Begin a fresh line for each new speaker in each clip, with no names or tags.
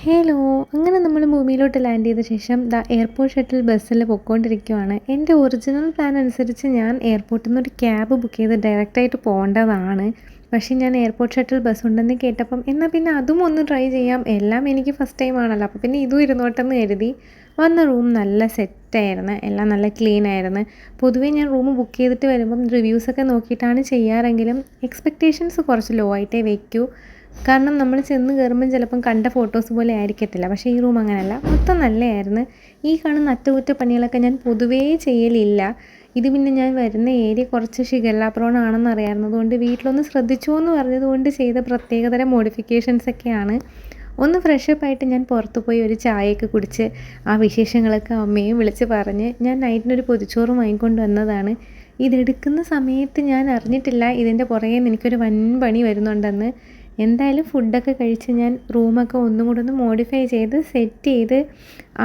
Hello! അങ്ങനെ നമ്മൾ ഭൂമിയിലോട്ട് land ചെയ്ത ശേഷം എയർപോർട്ട് ഷട്ടിൽ ബസ്സിൽ പൊയ്ക്കൊണ്ടിരിക്കുവാണ്. എൻ്റെ ഒറിജിനൽ പ്ലാൻ അനുസരിച്ച് ഞാൻ എയർപോർട്ടിൽ നിന്ന് ഒരു ക്യാബ് ബുക്ക് ചെയ്ത് ഡയറക്റ്റായിട്ട് പോകേണ്ടതാണ്. പക്ഷേ ഞാൻ എയർപോർട്ട് ഷട്ടിൽ ബസ് ഉണ്ടെന്ന് കേട്ടപ്പം എന്നാൽ പിന്നെ അതും ഒന്ന് ട്രൈ ചെയ്യാം. എല്ലാം എനിക്ക് ഫസ്റ്റ് ടൈം ആണല്ലോ. അപ്പോൾ പിന്നെ ഇതും ഇരുന്നോട്ടെന്ന് കരുതി. വന്ന റൂം നല്ല സെറ്റായിരുന്നു. എല്ലാം നല്ല ക്ലീൻ ആയിരുന്നു. പൊതുവേ ഞാൻ റൂം ബുക്ക് ചെയ്തിട്ട് വരുമ്പം റിവ്യൂസൊക്കെ നോക്കിയിട്ടാണ് ചെയ്യാറെങ്കിലും എക്സ്പെക്റ്റേഷൻസ് കുറച്ച് ലോ ആയിട്ടേ വയ്ക്കൂ. കാരണം നമ്മൾ ചെന്ന് കയറുമ്പം ചിലപ്പം കണ്ട ഫോട്ടോസ് പോലെ ആയിരിക്കത്തില്ല. പക്ഷേ ഈ റൂം അങ്ങനെയല്ല. മൊത്തം നല്ലതായിരുന്നു. ഈ കാണുന്ന അറ്റകുറ്റപ്പണികളൊക്കെ ഞാൻ പൊതുവേ ചെയ്യലില്ല. ഇത് പിന്നെ ഞാൻ വരുന്ന ഏരിയ കുറച്ച് ഷിഗല്ല പ്രോൺ ആണെന്ന് അറിയാവുന്നതുകൊണ്ട് വീട്ടിലൊന്ന് ശ്രദ്ധിച്ചോ എന്ന് പറഞ്ഞതുകൊണ്ട് ചെയ്ത പ്രത്യേകതരം മോഡിഫിക്കേഷൻസൊക്കെയാണ്. ഒന്ന് ഫ്രഷപ്പ് ആയിട്ട് ഞാൻ പുറത്ത് പോയി ഒരു ചായയൊക്കെ കുടിച്ച് ആ വിശേഷങ്ങളൊക്കെ അമ്മയും വിളിച്ച് പറഞ്ഞ് ഞാൻ നൈറ്റിനൊരു പൊതിച്ചോറും വാങ്ങിക്കൊണ്ട് വന്നതാണ്. ഇതെടുക്കുന്ന സമയത്ത് ഞാൻ അറിഞ്ഞിട്ടില്ല ഇതിൻ്റെ പുറകെ എനിക്കൊരു വൻ പണി വരുന്നുണ്ടെന്ന്. എന്തായാലും ഫുഡൊക്കെ കഴിച്ച് ഞാൻ റൂമൊക്കെ ഒന്നും കൂടെ ഒന്ന് മോഡിഫൈ ചെയ്ത് സെറ്റ് ചെയ്ത്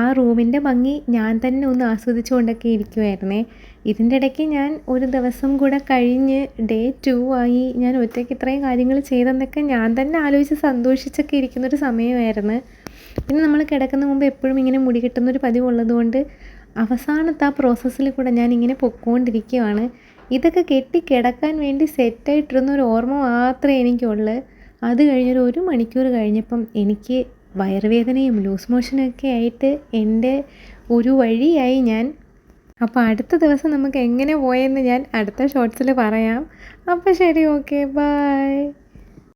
ആ റൂമിൻ്റെ ഭംഗി ഞാൻ തന്നെ ഒന്ന് ആസ്വദിച്ചുകൊണ്ടൊക്കെ ഇരിക്കുമായിരുന്നേ. ഇതിൻ്റെ ഇടയ്ക്ക് ഞാൻ ഒരു ദിവസം കൂടെ കഴിഞ്ഞ് ഡേ 2 ആയി. ഞാൻ ഒറ്റയ്ക്ക് ഇത്രയും കാര്യങ്ങൾ ചെയ്തെന്നൊക്കെ ഞാൻ തന്നെ ആലോചിച്ച് സന്തോഷിച്ചൊക്കെ ഇരിക്കുന്നൊരു സമയമായിരുന്നു. പിന്നെ നമ്മൾ കിടക്കുന്ന മുമ്പ് എപ്പോഴും ഇങ്ങനെ മുടി കെട്ടുന്നൊരു പതിവുള്ളതുകൊണ്ട് അവസാനത്തെ ആ പ്രോസസ്സിൽ കൂടെ ഞാനിങ്ങനെ പൊയ്ക്കൊണ്ടിരിക്കുകയാണ്. ഇതൊക്കെ കെട്ടി കിടക്കാൻ വേണ്ടി സെറ്റായിട്ടിരുന്നൊരു ഓർമ്മ മാത്രമേ എനിക്കുള്ളൂ. അത് കഴിഞ്ഞൊരു 1 മണിക്കൂർ കഴിഞ്ഞപ്പം എനിക്ക് വയറുവേദനയും ലൂസ് മോഷനൊക്കെ ആയിട്ട് എൻ്റെ ഒരു വഴിയായി ഞാൻ. അപ്പോൾ അടുത്ത ദിവസം നമുക്ക് എങ്ങനെ പോയെന്ന് ഞാൻ അടുത്ത ഷോർട്സിൽ പറയാം. അപ്പോൾ ശരി, ഓക്കെ, ബൈ.